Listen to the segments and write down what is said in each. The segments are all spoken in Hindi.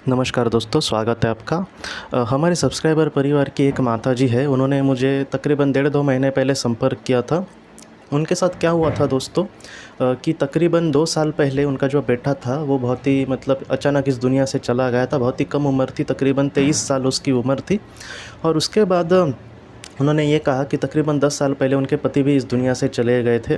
नमस्कार दोस्तों, स्वागत है आपका। हमारे सब्सक्राइबर परिवार की एक माताजी है, उन्होंने मुझे तकरीबन 1.5-2 महीने पहले संपर्क किया था। उनके साथ क्या हुआ था दोस्तों, कि तकरीबन 2 साल पहले उनका जो बेटा था वो बहुत ही अचानक इस दुनिया से चला गया था। बहुत ही कम उम्र थी, तकरीबन 23 साल उसकी उम्र थी। और उसके बाद उन्होंने ये कहा कि तकरीबन 10 साल पहले उनके पति भी इस दुनिया से चले गए थे।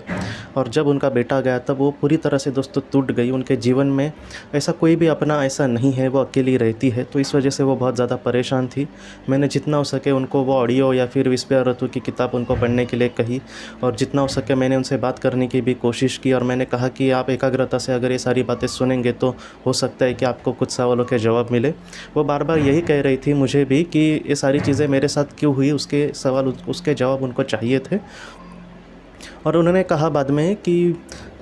और जब उनका बेटा गया तब वो पूरी तरह से दोस्तों टूट गई। उनके जीवन में ऐसा कोई भी अपना ऐसा नहीं है, वो अकेली रहती है, तो इस वजह से वो बहुत ज़्यादा परेशान थी। मैंने जितना हो सके उनको वो ऑडियो या फिर विस्पयर ऋतु की किताब उनको पढ़ने के लिए कही, और जितना हो सके मैंने उनसे बात करने की भी कोशिश की। और मैंने कहा कि आप एकाग्रता से अगर ये सारी बातें सुनेंगे तो हो सकता है कि आपको कुछ सवालों के जवाब मिले। वो बार बार यही कह रही थी मुझे भी कि ये सारी चीज़ें मेरे साथ क्यों हुई, उसके जवाब उनको चाहिए थे। और उन्होंने कहा बाद में कि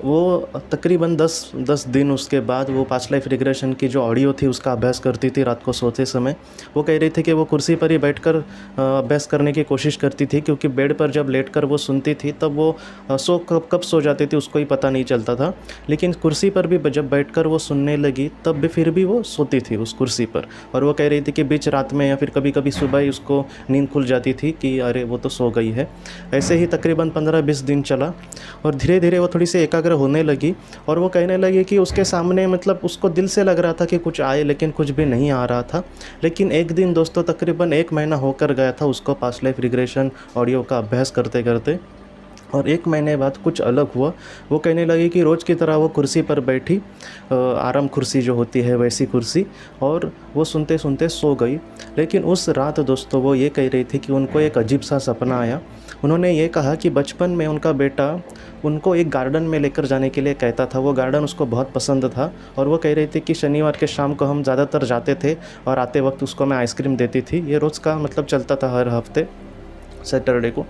वो तकरीबन 10 दिन उसके बाद वो पास्ट लाइफ रिग्रेशन की जो ऑडियो थी उसका अभ्यास करती थी रात को सोते समय। वो कह रही थी कि वो कुर्सी पर ही बैठकर अभ्यास करने की कोशिश करती थी, क्योंकि बेड पर जब लेटकर वो सुनती थी तब वो कब सो जाती थी उसको ही पता नहीं चलता था। लेकिन कुर्सी पर भी जब बैठकर वो सुनने लगी तब भी फिर भी वो सोती थी उस कुर्सी पर। और वो कह रही थी कि बीच रात में या फिर कभी कभी सुबह ही उसको नींद खुल जाती थी कि अरे वो तो सो गई है। ऐसे ही तकरीबन 15-20 दिन चला और धीरे धीरे वो थोड़ी सी एकाग्र होने लगी। और वो कहने लगी कि उसके सामने उसको दिल से लग रहा था कि कुछ आए, लेकिन कुछ भी नहीं आ रहा था। लेकिन एक दिन दोस्तों तकरीबन 1 महीना होकर गया था उसको पास्ट लाइफ रिग्रेशन ऑडियो का अभ्यास करते करते, और 1 महीने बाद कुछ अलग हुआ। वो कहने लगी कि रोज़ की तरह वो कुर्सी पर बैठी, आराम कुर्सी जो होती है वैसी कुर्सी, और वो सुनते सुनते सो गई। लेकिन उस रात दोस्तों वो ये कह रही थी कि उनको एक अजीब सा सपना आया। उन्होंने ये कहा कि बचपन में उनका बेटा उनको एक गार्डन में लेकर जाने के लिए कहता था। वो गार्डन उसको बहुत पसंद था, और वो कह रही थी कि शनिवार के शाम को हम ज़्यादातर जाते थे और आते वक्त उसको मैं आइसक्रीम देती थी। ये रोज़ का चलता था, हर हफ्ते सैटरडे को।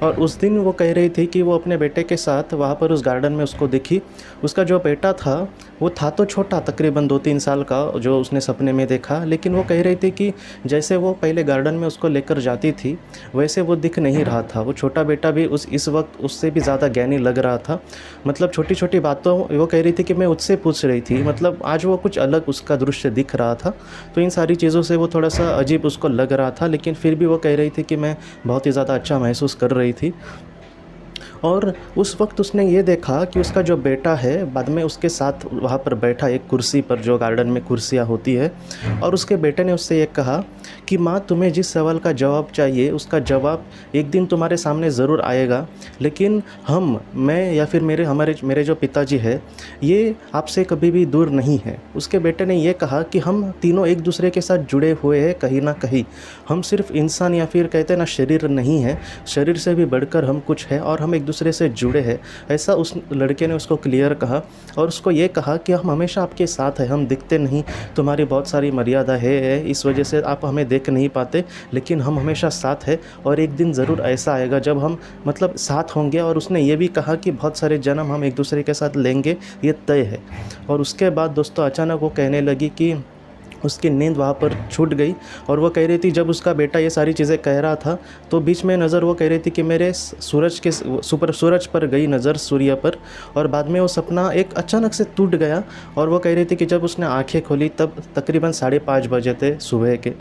और उस दिन वो कह रही थी कि वो अपने बेटे के साथ वहाँ पर उस गार्डन में उसको दिखी। उसका जो बेटा था वो था तो छोटा, तकरीबन 2-3 साल का, जो उसने सपने में देखा। लेकिन वो कह रही थी कि जैसे वो पहले गार्डन में उसको लेकर जाती थी वैसे वो दिख नहीं रहा था। वो छोटा बेटा भी इस वक्त उससे भी ज़्यादा ज्ञानी लग रहा था। छोटी छोटी बातों वो कह रही थी कि मैं उससे पूछ रही थी, आज वो कुछ अलग उसका दृश्य दिख रहा था। तो इन सारी चीज़ों से वो थोड़ा सा अजीब उसको लग रहा था, लेकिन फिर भी वो कह रही थी कि मैं बहुत ही ज़्यादा अच्छा महसूस कर रही थी। और उस वक्त उसने ये देखा कि उसका जो बेटा है बाद में उसके साथ वहाँ पर बैठा एक कुर्सी पर, जो गार्डन में कुर्सियाँ होती है। और उसके बेटे ने उससे ये कहा कि माँ, तुम्हें जिस सवाल का जवाब चाहिए उसका जवाब एक दिन तुम्हारे सामने ज़रूर आएगा। लेकिन मैं या फिर मेरे जो पिताजी है, ये आपसे कभी भी दूर नहीं है। उसके बेटे ने ये कहा कि हम तीनों एक दूसरे के साथ जुड़े हुए हैं कहीं ना कहीं। हम सिर्फ इंसान या फिर कहते हैं ना शरीर नहीं है, शरीर से भी बढ़कर हम कुछ है और हम एक दूसरे से जुड़े हैं। ऐसा उस लड़के ने उसको क्लियर कहा। और उसको ये कहा कि हम हमेशा आपके साथ हैं, हम दिखते नहीं, तुम्हारी बहुत सारी मर्यादा है, इस वजह से आप हमें देख नहीं पाते, लेकिन हम हमेशा साथ हैं। और एक दिन ज़रूर ऐसा आएगा जब हम साथ होंगे। और उसने ये भी कहा कि बहुत सारे जन्म हम एक दूसरे के साथ लेंगे, ये तय है। और उसके बाद दोस्तों अचानक वो कहने लगी कि उसकी नींद वहाँ पर छूट गई। और वो कह रही थी जब उसका बेटा ये सारी चीज़ें कह रहा था तो बीच में नज़र वो कह रही थी कि मेरे सूरज पर गई नज़र, सूर्य पर। और बाद में वो सपना एक अचानक से टूट गया। और वो कह रही थी कि जब उसने आंखें खोली तब तकरीबन 5:30 बजे थे सुबह के।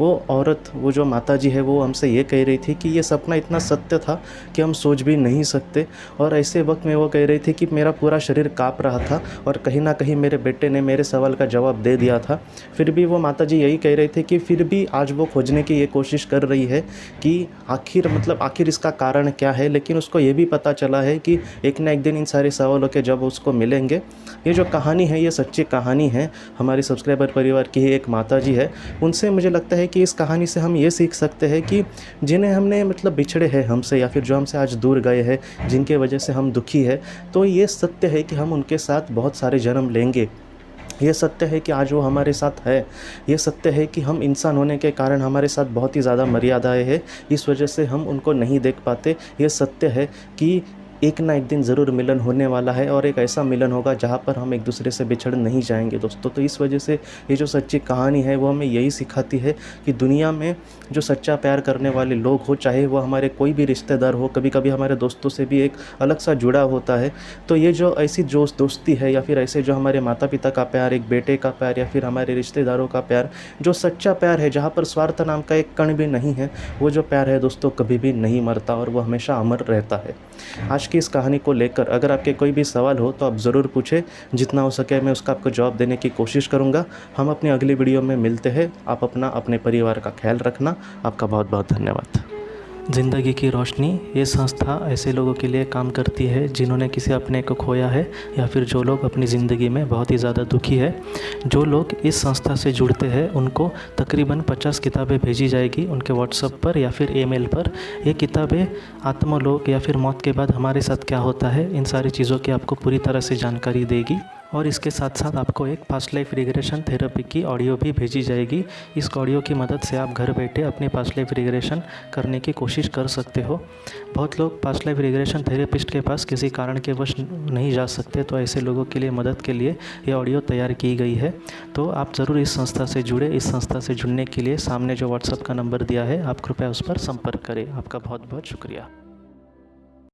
वो औरत, वो जो माताजी है, वो हमसे ये कह रही थी कि ये सपना इतना सत्य था कि हम सोच भी नहीं सकते। और ऐसे वक्त में वो कह रही थी कि मेरा पूरा शरीर काँप रहा था और कहीं ना कहीं मेरे बेटे ने मेरे सवाल का जवाब दे दिया था। फिर भी वो माताजी यही कह रही थी कि फिर भी आज वो खोजने की ये कोशिश कर रही है कि आखिर इसका कारण क्या है। लेकिन उसको ये भी पता चला है कि एक ना एक दिन इन सारे सवालों के जवाब उसको मिलेंगे। ये जो कहानी है ये सच्ची कहानी है, हमारी सब्सक्राइबर परिवार की ही एक माताजी है। उनसे मुझे लगता है कि इस कहानी से हम ये सीख सकते हैं कि जिन्हें हमने बिछड़े हैं हमसे, या फिर जो हमसे आज दूर गए हैं, जिनके वजह से हम दुखी है, तो ये सत्य है कि हम उनके साथ बहुत सारे जन्म लेंगे। ये सत्य है कि आज वो हमारे साथ है। ये सत्य है कि हम इंसान होने के कारण हमारे साथ बहुत ही ज़्यादा मर्यादाएं हैं, इस वजह से हम उनको नहीं देख पाते। ये सत्य है कि एक ना एक दिन ज़रूर मिलन होने वाला है और एक ऐसा मिलन होगा जहाँ पर हम एक दूसरे से बिछड़ नहीं जाएंगे दोस्तों। तो इस वजह से ये जो सच्ची कहानी है वो हमें यही सिखाती है कि दुनिया में जो सच्चा प्यार करने वाले लोग हो, चाहे वो हमारे कोई भी रिश्तेदार हो, कभी कभी हमारे दोस्तों से भी एक अलग सा जुड़ा होता है। तो ये जो ऐसी दोस्ती है या फिर ऐसे जो हमारे माता पिता का प्यार, एक बेटे का प्यार या फिर हमारे रिश्तेदारों का प्यार, जो सच्चा प्यार है जहाँ पर स्वार्थ नाम का एक कण भी नहीं है, वो जो प्यार है दोस्तों कभी भी नहीं मरता और वो हमेशा अमर रहता है। आज की इस कहानी को लेकर अगर आपके कोई भी सवाल हो तो आप ज़रूर पूछें, जितना हो सके मैं उसका आपको जवाब देने की कोशिश करूँगा। हम अपनी अगली वीडियो में मिलते हैं। आप अपना अपने परिवार का ख्याल रखना। आपका बहुत बहुत धन्यवाद। ज़िंदगी की रोशनी ये संस्था ऐसे लोगों के लिए काम करती है जिन्होंने किसी अपने को खोया है या फिर जो लोग अपनी ज़िंदगी में बहुत ही ज़्यादा दुखी है। जो लोग इस संस्था से जुड़ते हैं उनको तकरीबन 50 किताबें भेजी जाएगी उनके व्हाट्सएप पर या फिर ईमेल पर। ये किताबें आत्मलोक या फिर मौत के बाद हमारे साथ क्या होता है, इन सारी चीज़ों की आपको पूरी तरह से जानकारी देगी। और इसके साथ साथ आपको एक पास्ट लाइफ रिग्रेशन थेरेपी की ऑडियो भी भेजी जाएगी। इस ऑडियो की मदद से आप घर बैठे अपनी पास्ट लाइफ रिग्रेशन करने की कोशिश कर सकते हो। बहुत लोग पास्ट लाइफ रिग्रेशन थेरेपिस्ट के पास किसी कारण के वश नहीं जा सकते, तो ऐसे लोगों के लिए मदद के लिए ये ऑडियो तैयार की गई है। तो आप ज़रूर इस संस्था से जुड़े। इस संस्था से जुड़ने के लिए सामने जो व्हाट्सएप का नंबर दिया है आप कृपया उस पर संपर्क करें। आपका बहुत बहुत शुक्रिया।